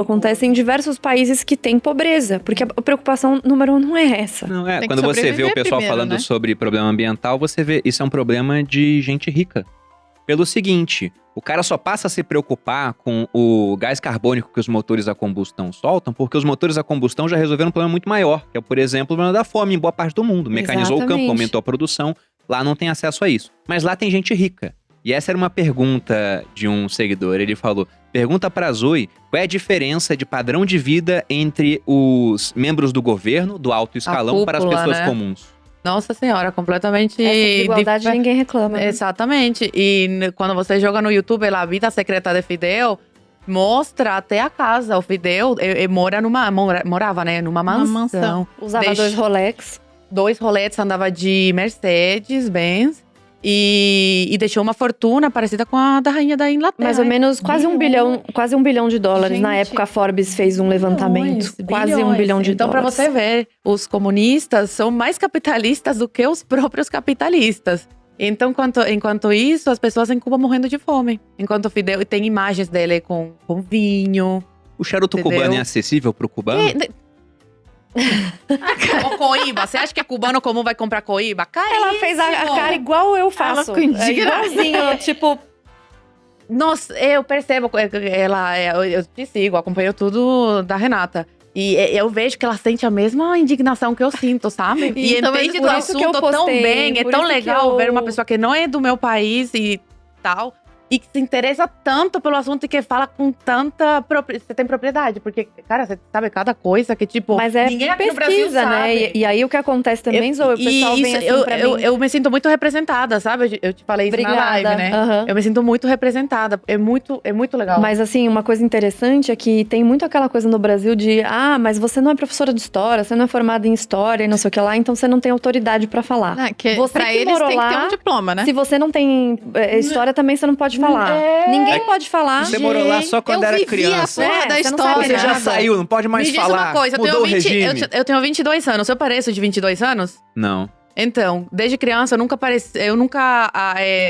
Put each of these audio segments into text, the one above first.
Acontece em diversos países que têm pobreza, porque a preocupação número 1 não é essa. Não, Tem que quando você vê o sobreviver pessoal primeiro, falando né? sobre problema ambiental, você vê, isso é um problema de gente rica. Pelo seguinte, o cara só passa a se preocupar com o gás carbônico que os motores a combustão soltam, porque os motores a combustão já resolveram um problema muito maior, que é, por exemplo, o problema da fome em boa parte do mundo. Mecanizou o campo, Exatamente. aumentou a produção, lá não tem acesso a isso. Mas lá tem gente rica. E essa era uma pergunta de um seguidor, ele falou: pergunta pra Zoe qual é a diferença de padrão de vida entre os membros do governo, do alto escalão, para as cúpula, pessoas né? comuns. Nossa senhora, completamente… Essa desigualdade ninguém reclama. né? Exatamente. E quando você joga no YouTube La Vida Secreta de Fidel, mostra até a casa. O Fidel morava, né, numa Uma mansão. mansão. Usava Deixa- 2 Rolex. 2 Rolex, andava de Mercedes-Benz. E deixou uma fortuna parecida com a da rainha da Inglaterra. Mais ou menos quase um bilhão de dólares. Na Gente, época, a Forbes fez um levantamento. Quase bilhões. $1 bilhão de Então, dólares. pra você ver, os comunistas são mais capitalistas do que os próprios capitalistas. Então, enquanto isso, as pessoas em Cuba morrendo de fome. Enquanto o Fidel tem imagens dele com vinho. O charuto Entendeu? cubano é acessível pro cubano? O coíba, você acha que cubano comum vai comprar coíba? Caríssimo. Ela fez a cara igual eu faço. Ela com indignada. Igualzinho, tipo… Nossa, eu percebo, eu te sigo, acompanho tudo da Renata. E eu vejo que ela sente a mesma indignação que eu sinto, sabe? E Então, entende por do isso que eu assunto tão postei, bem. É por tão isso que legal eu- ver uma pessoa que não é do meu país e tal. E que se interessa tanto pelo assunto e que fala com tanta… Você tem propriedade, porque, cara, você sabe cada coisa que, tipo… Mas é ninguém aqui no Brasil pesquisa, né? sabe. E aí o que acontece também, Zoe, o pessoal E vem isso, assim pra mim… eu me sinto muito representada, sabe? Eu te falei isso na live, né? Aham. Eu me sinto muito representada. É muito legal. Mas assim, uma coisa interessante é que tem muito aquela coisa no Brasil de mas você não é professora de história, você não é formada em história e não sei o que lá, então você não tem autoridade pra falar. Você pra que eles morou tem que ter lá, um diploma, né? Se você não tem história também, você não pode falar. Ninguém pode falar. Você morou lá só quando eu era vivi a criança. porra da você não história. sabe Você já nada. saiu, não pode mais Me diz falar. uma coisa, Mudou o regime. eu tenho 22 anos. Eu pareço de 22 anos? Não. Então, desde criança eu nunca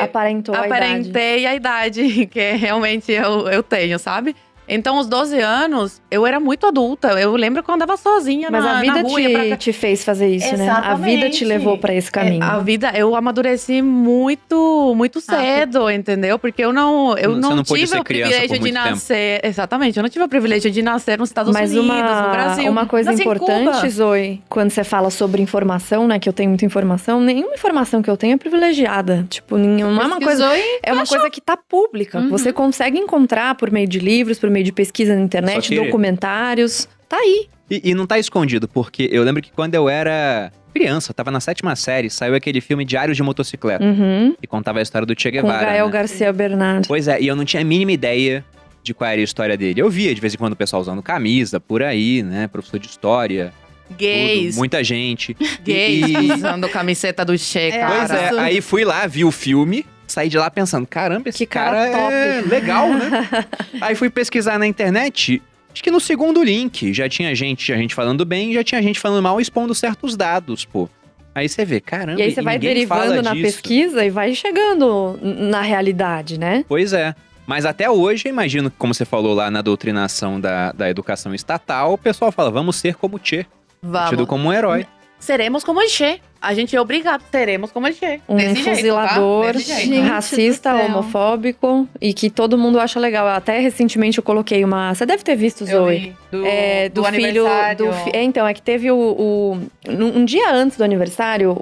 Aparentou a idade. aparentei a idade que realmente eu tenho, sabe? Então, aos 12 anos, eu era muito adulta. Eu lembro que eu andava sozinha Mas na a vida rua. ia pra te fez fazer isso, né? A vida te Exatamente. levou pra esse caminho. A vida, eu amadureci muito cedo, entendeu? Porque eu não Você não pôde tive ser o criança privilégio por de muito tempo. nascer. Exatamente, eu não tive o privilégio de nascer nos Estados Mas Unidos, no Brasil. uma coisa Nasci em importante, Cuba. Zoe, quando você fala sobre informação, né? Que eu tenho muita informação, nenhuma informação que eu tenho é privilegiada. Tipo, não é uma coisa. Pesquisou e É uma coisa que tá pública. Uhum. Você consegue encontrar por meio de livros, por meio de pesquisa na Só internet, querer. documentários. Tá aí. E não tá escondido, porque eu lembro que quando eu era criança, eu tava na 7ª série, saiu aquele filme Diários de Motocicleta, Uhum. que contava a história do Che Com Guevara. Gael né? Garcia Bernard. Pois é, e eu não tinha a mínima ideia de qual era a história dele. Eu via de vez em quando o pessoal usando camisa por aí, né? Professor de história, Gays. tudo, muita gente. Gays E- usando camiseta do Che, cara. Pois é, aí fui lá, vi o filme, saí de lá pensando, caramba, esse Que cara é top. legal, né? Aí fui pesquisar na internet, acho que no segundo link já tinha gente falando bem, já tinha gente falando mal, expondo certos dados, pô. Aí você vê, caramba, E aí você vai ninguém fala derivando na disso. pesquisa e vai chegando na realidade, né? Pois é. Mas até hoje, eu imagino que, como você falou lá na doutrinação da educação estatal, o pessoal fala, vamos ser como Che, Vamos. tido como um herói. Seremos como o Che. A gente é obrigado, seremos como o Che. Um Desse jeito, fuzilador, tá? Desse jeito. Gente racista, do céu. homofóbico e que todo mundo acha legal. Até recentemente eu coloquei uma. Você deve ter visto, Eu Zoe. vi. Do filho aniversário. então, é que teve um dia antes do aniversário,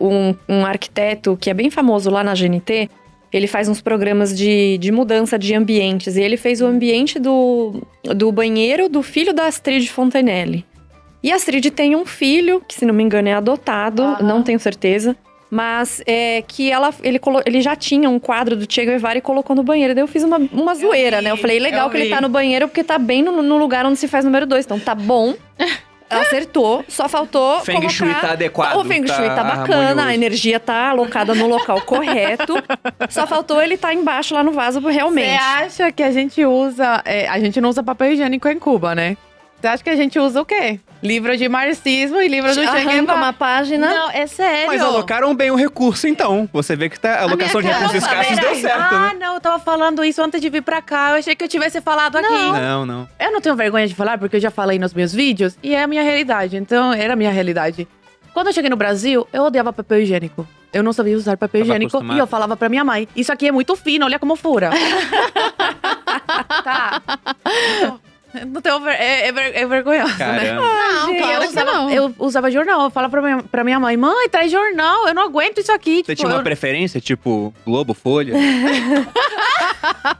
um arquiteto que é bem famoso lá na GNT. Ele faz uns programas de mudança de ambientes. E ele fez o ambiente do banheiro do filho da Astrid Fontenelle. E a Astrid tem um filho, que se não me engano é adotado, Aham. não tenho certeza. Mas que ele já tinha um quadro do Che Guevara e colocou no banheiro. Daí eu fiz uma zoeira, vi, né? Eu falei, legal eu que ele vi. tá no banheiro porque tá bem no lugar onde se faz número 2. Então tá bom. Acertou, só faltou Feng Shui colocar… tá adequado, O Feng Shui tá bacana, harmonioso. a energia tá alocada no local correto. Só faltou ele tá embaixo lá no vaso Você realmente. acha que a gente usa… a gente não usa papel higiênico em Cuba, né? Você acha que a gente usa o quê? Livro de marxismo e livro do Che Arranca Guevara. uma página. Não, é sério. Mas alocaram bem o recurso, então. Você vê que a alocação de minha recursos cara, escassos deu certo, Ah, né? não, eu tava falando isso antes de vir pra cá. Eu achei que eu tivesse falado aqui. Não. Eu não tenho vergonha de falar, porque eu já falei nos meus vídeos. E é a minha realidade, então era a minha realidade. Quando eu cheguei no Brasil, eu odiava papel higiênico. Eu não sabia usar papel Tava higiênico. acostumado. E eu falava pra minha mãe, isso aqui é muito fino, olha como fura. Tá. Não tenho é vergonhoso, né? Caramba. Não, gente, claro que não. Eu usava jornal, eu falava pra minha mãe, mãe, traz jornal, eu não aguento isso aqui. Você Tipo, tinha uma eu- preferência, tipo Globo, Folha?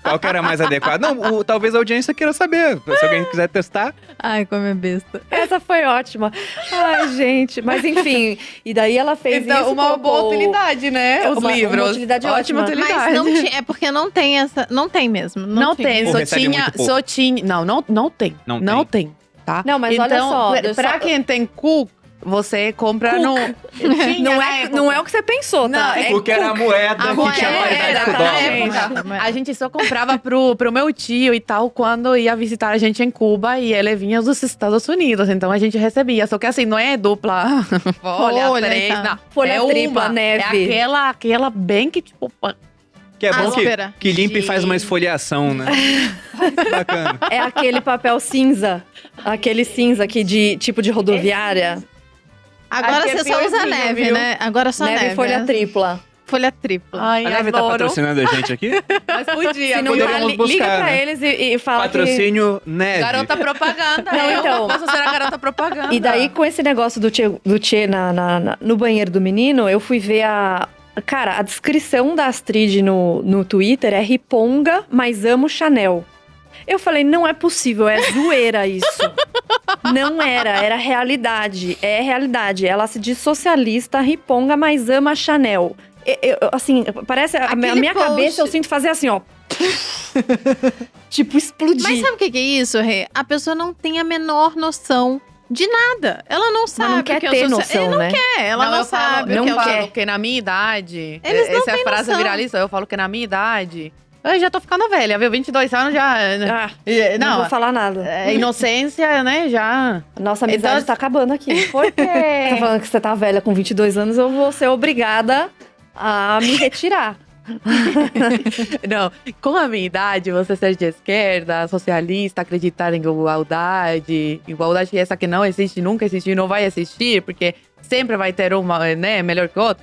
Qual que era mais adequado? Não, talvez a audiência queira saber. Se alguém quiser testar. Ai, como é besta. Essa foi ótima. Ai, gente. Mas enfim, e daí ela fez Então, isso. uma boa colocou- utilidade, né? Os Uma livros. utilidade Ótima ótima. utilidade. Mas não tinha, é porque não tem essa. Não tem mesmo. Não tinha. tem, Ou só recebe tinha, muito pouco. só tinha. Não tem. Não tem, tá? Não, mas olha então, só, eu pra só- quem tem cu, você compra Cook. no. Tinha Não na é, época. não é o que você pensou, Não, tá? é Porque era a moeda A que tinha moeda, paridade com o tá, dólar. é. época, a gente só comprava pro meu tio e tal quando ia visitar a gente em Cuba e ele vinha dos Estados Unidos. Então a gente recebia. Só que assim, não é dupla folha, Folha, três, tá. não. Folha é tripla, uma. neve. É aquela bem que tipo. Que é bom Áspera. que limpa e faz uma Gente. esfoliação, né? Bacana. É aquele papel cinza. Aquele cinza aqui de tipo de rodoviária. Agora Aqui é você só usa piorzinho, neve, viu? né? Agora só Neve neve. e folha é. tripla. Folha tripla. Ai, A Neve tá adoro. patrocinando a gente aqui? Mas podia, Se não poderíamos tá, liga buscar, pra né? eles e fala Patrocínio Neve. Garota propaganda. Não, eu então. posso ser a garota propaganda. que... E daí, com esse negócio do Tchê no banheiro do menino, eu fui ver a... Cara, a descrição da Astrid no Twitter é riponga, mas amo Chanel. Eu falei, não é possível, é zoeira isso. Não era realidade. É realidade. Ela se diz socialista, riponga, mas ama Chanel. Assim, parece... A Aquele minha post- cabeça, eu sinto fazer assim, ó. Tipo, explodir. Mas sabe o que é isso, Rê? A pessoa não tem a menor noção de nada. Ela não sabe não quer o que é ter o noção, Ele não né? quer, ela não eu falo, sabe eu o que é o falo quer. que na minha idade. Eles não essa têm frase noção. viralizou. Eu falo que na minha idade. Eu já tô ficando velha, viu? 22 anos já. Ah, não Não, vou falar nada. inocência, né? Já. Nossa amizade Então- tá acabando aqui. Por quê? Tá falando que você tá velha com 22 anos, eu vou ser obrigada a me retirar. Não, com a minha idade, você ser de esquerda, socialista, acreditar em igualdade essa que não existe, nunca existiu e não vai existir, porque sempre vai ter uma, né, melhor que outra.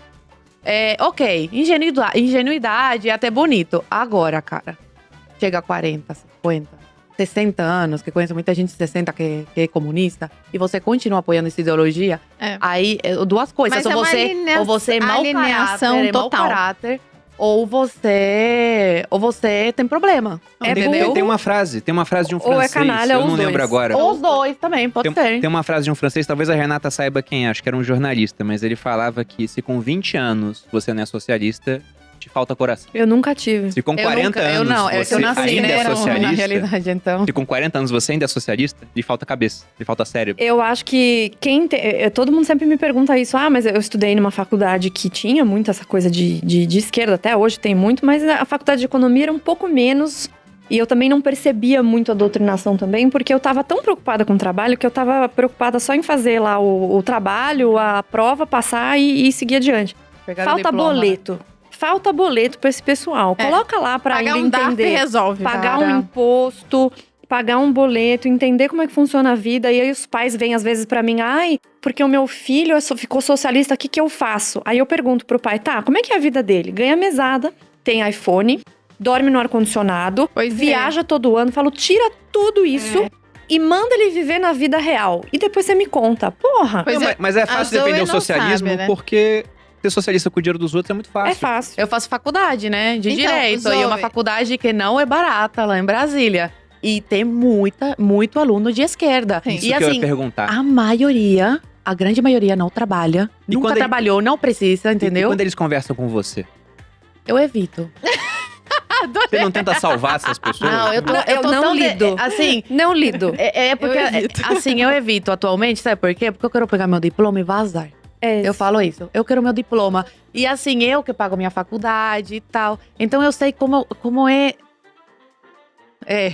Ok, ingenuidade é até bonito. Agora, cara, chega a 40, 50, 60 anos, que conheço muita gente de 60 que é comunista, e você continua apoiando essa ideologia, É. aí, duas coisas. Mas ou é uma você é mau alineação caráter, total. ou você tem problema. Entendeu? Tem uma frase de um Ou é francês, canalha, eu ou não os lembro dois. agora. Ou os dois também, pode ser. Tem uma frase de um francês, talvez a Renata saiba quem é, acho que era um jornalista, mas ele falava que se com 20 anos você não é socialista, te falta coração. Eu nunca tive. Se com 40 anos é que eu você nasci, ainda né? é Na socialista, realidade, então. se com 40 anos você ainda é socialista, lhe falta cabeça, lhe falta cérebro. Eu acho que todo mundo sempre me pergunta isso. Ah, mas eu estudei numa faculdade que tinha muito essa coisa de esquerda, até hoje tem muito, mas a faculdade de economia era um pouco menos. E eu também não percebia muito a doutrinação também, porque eu tava tão preocupada com o trabalho que eu tava preocupada só em fazer lá o trabalho, a prova, passar e seguir adiante. Pegaram o Falta diploma, né? boleto. Falta boleto pra esse pessoal. É. Coloca lá pra Pagar ele um DARF entender. resolve. Pagar Cara. um imposto, pagar um boleto, entender como é que funciona a vida. E aí os pais vêm às vezes pra mim, ai, porque o meu filho ficou socialista, o que que eu faço? Aí eu pergunto pro pai, tá, como é que é a vida dele? Ganha mesada, tem iPhone, dorme no ar-condicionado, Pois é. viaja todo ano. Falo, tira tudo isso e manda ele viver na vida real. E depois você me conta, porra, Pois Não, é, mas é a fácil Zoe defender o não socialismo sabe, né? porque ser socialista com o dinheiro dos outros é muito fácil. é fácil. Eu faço faculdade, né? De Então, direito. Zoe. E é uma faculdade que não é barata lá em Brasília. E tem muito aluno de esquerda. Sim. Isso E que eu ia assim, perguntar. a grande maioria não trabalha. E Nunca quando ele- trabalhou, não precisa, E entendeu? quando eles conversam com você, Eu evito. você não tenta salvar essas pessoas? Não, eu tô não tão lido. assim, Não lido. é porque, Eu evito. assim, eu evito atualmente, sabe por quê? Porque eu quero pegar meu diploma e vazar. Eu falo isso. Eu quero meu diploma. E assim, eu que pago minha faculdade e tal. Então eu sei como é.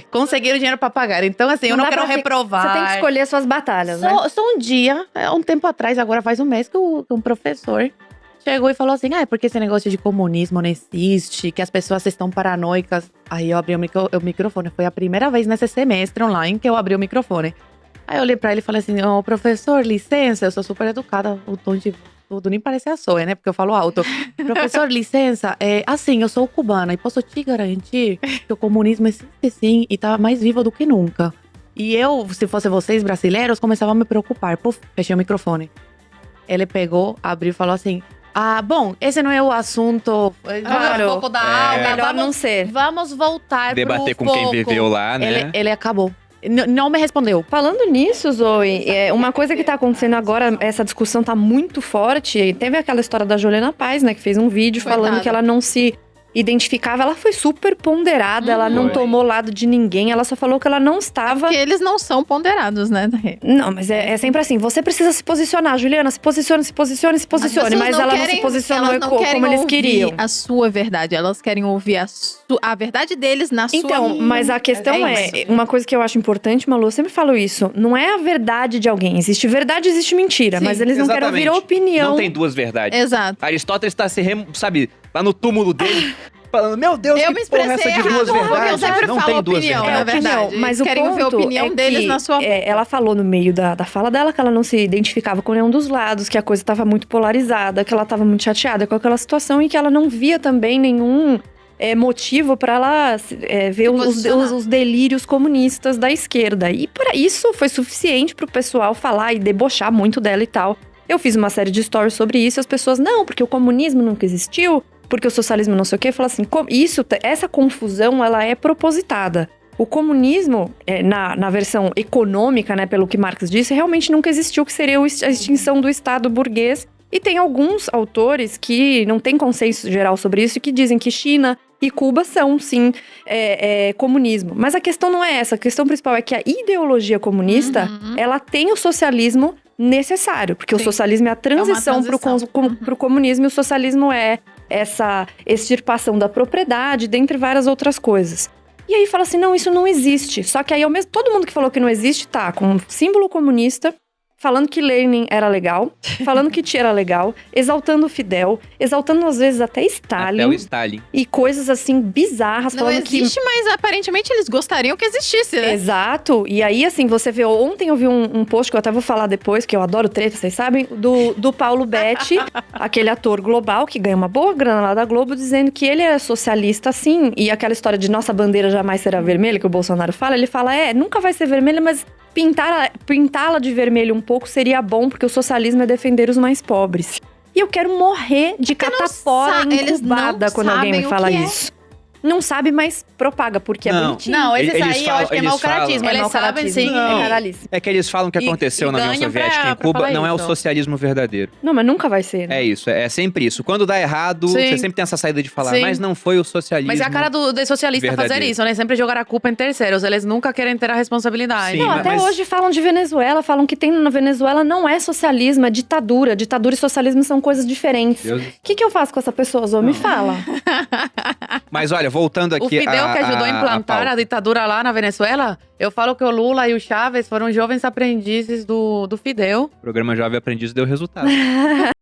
conseguiram dinheiro pra pagar. Então, assim, eu não dá quero pra reprovar. Você tem que escolher suas batalhas, né? Só um dia, um tempo atrás, agora faz um mês, que um professor chegou e falou assim: porque esse negócio de comunismo não existe, que as pessoas estão paranoicas. Aí eu abri o microfone. Foi a primeira vez nesse semestre online que eu abri o microfone. Aí eu olhei pra ele e falei assim: professor, licença, eu sou super educada, o tom de tudo nem parece a sua, né? Porque eu falo alto. Professor, licença, assim, eu sou cubana e posso te garantir que o comunismo existe sim e tá mais vivo do que nunca. E eu, se fosse vocês brasileiros, começava a me preocupar. Puf, fechei o microfone. Ele pegou, abriu e falou assim: bom, esse não é o assunto. Claro. Não é o foco da aula. Melhor não ser. Vamos voltar Debater pro com foco. quem viveu lá, né? Ele acabou. Não me respondeu. Falando nisso, Zoe, uma coisa que tá acontecendo agora, essa discussão tá muito forte. Teve aquela história da Juliana Paz, né? Que fez um vídeo Coitada. falando que ela não se identificava. Ela foi super ponderada, ela não Foi. tomou lado de ninguém. Ela só falou que ela não estava… Porque eles não são ponderados, né? Não, mas é sempre assim. Você precisa se posicionar, Juliana. Se posicione, se posicione, se posicione. Mas ela não se posicionou elas não querem como eles ouvir queriam. a sua verdade. Elas querem ouvir a verdade deles na sua… Então, mas a questão É uma coisa que eu acho importante, Malu, eu sempre falo isso, não é a verdade de alguém. Existe verdade, existe mentira, Sim, mas eles não querem ouvir a Exatamente. opinião. Não tem duas verdades. Exato. Aristóteles tá sabe, lá no túmulo dele, falando: meu Deus, Eu que me porra é expressei essa de duas errado, porque eu verdades? sempre Não falo tem duas opinião, verdades. na verdade. Opinião, mas Eles querem ouvir a ponto opinião é deles que, na sua boca. ela falou no meio da fala dela que ela não se identificava com nenhum dos lados, que a coisa estava muito polarizada, que ela estava muito chateada com aquela situação e que ela não via também nenhum motivo para ela ver os delírios comunistas da esquerda. E para isso foi suficiente para o pessoal falar e debochar muito dela e tal. Eu fiz uma série de stories sobre isso e as pessoas, não, porque o comunismo nunca existiu, porque o socialismo não sei o quê. Eu falo assim, essa confusão, ela é propositada. O comunismo, na versão econômica, né, pelo que Marx disse, realmente nunca existiu, que seria a extinção do Estado burguês. E tem alguns autores que não têm consenso geral sobre isso, que dizem que China e Cuba são, sim, comunismo. Mas a questão não é essa. A questão principal é que a ideologia comunista, ela tem o socialismo necessário. Porque Sim. o socialismo é a transição para o comunismo, e o socialismo é essa extirpação da propriedade, dentre várias outras coisas. E aí fala assim, não, isso não existe. Só que aí todo mundo que falou que não existe tá com um símbolo comunista, falando que Lenin era legal, falando que Che era legal, exaltando o Fidel, exaltando às vezes até Stalin. Até o Stalin. E coisas assim bizarras, Não falando existe, mas aparentemente eles gostariam que existisse, né? Exato. E aí, assim, você vê… Ontem eu vi um post que eu até vou falar depois, que eu adoro treta, vocês sabem, do Paulo Betti, aquele ator global que ganha uma boa grana lá da Globo, dizendo que ele é socialista, sim. E aquela história de nossa bandeira jamais será vermelha, que o Bolsonaro fala, ele fala, nunca vai ser vermelha, mas pintá-la de vermelho um pouco seria bom, porque o socialismo é defender os mais pobres. E eu quero morrer de catapora incubada quando alguém me fala isso. Não sabe, mas propaga, porque é bonitinho. Não, esses Eles aí eu acho que é eles mau caratismo. falam- Eles sabem sim. Não. É caralice. É que eles falam que E- aconteceu e na União ganham Soviética pra em Cuba, falar não é o isso. socialismo verdadeiro. Não, mas nunca vai ser, né? É isso, é sempre isso. Quando dá errado, Sim. você sempre tem essa saída de falar, Sim. mas não foi o socialismo. Mas é a cara dos socialistas fazer verdadeiro. isso, né? Sempre jogar a culpa em terceiros. Eles nunca querem ter a responsabilidade. Sim, Não, até mas- hoje falam de Venezuela, falam que tem na Venezuela não é socialismo, é ditadura. Ditadura e socialismo são coisas diferentes. Deus- O que eu faço com essa pessoa, Zô? Me fala. Mas olha, voltando aqui O Fidel que ajudou a implantar a ditadura lá na Venezuela, eu falo que o Lula e o Chávez foram jovens aprendizes do Fidel. O programa Jovem Aprendiz deu resultado.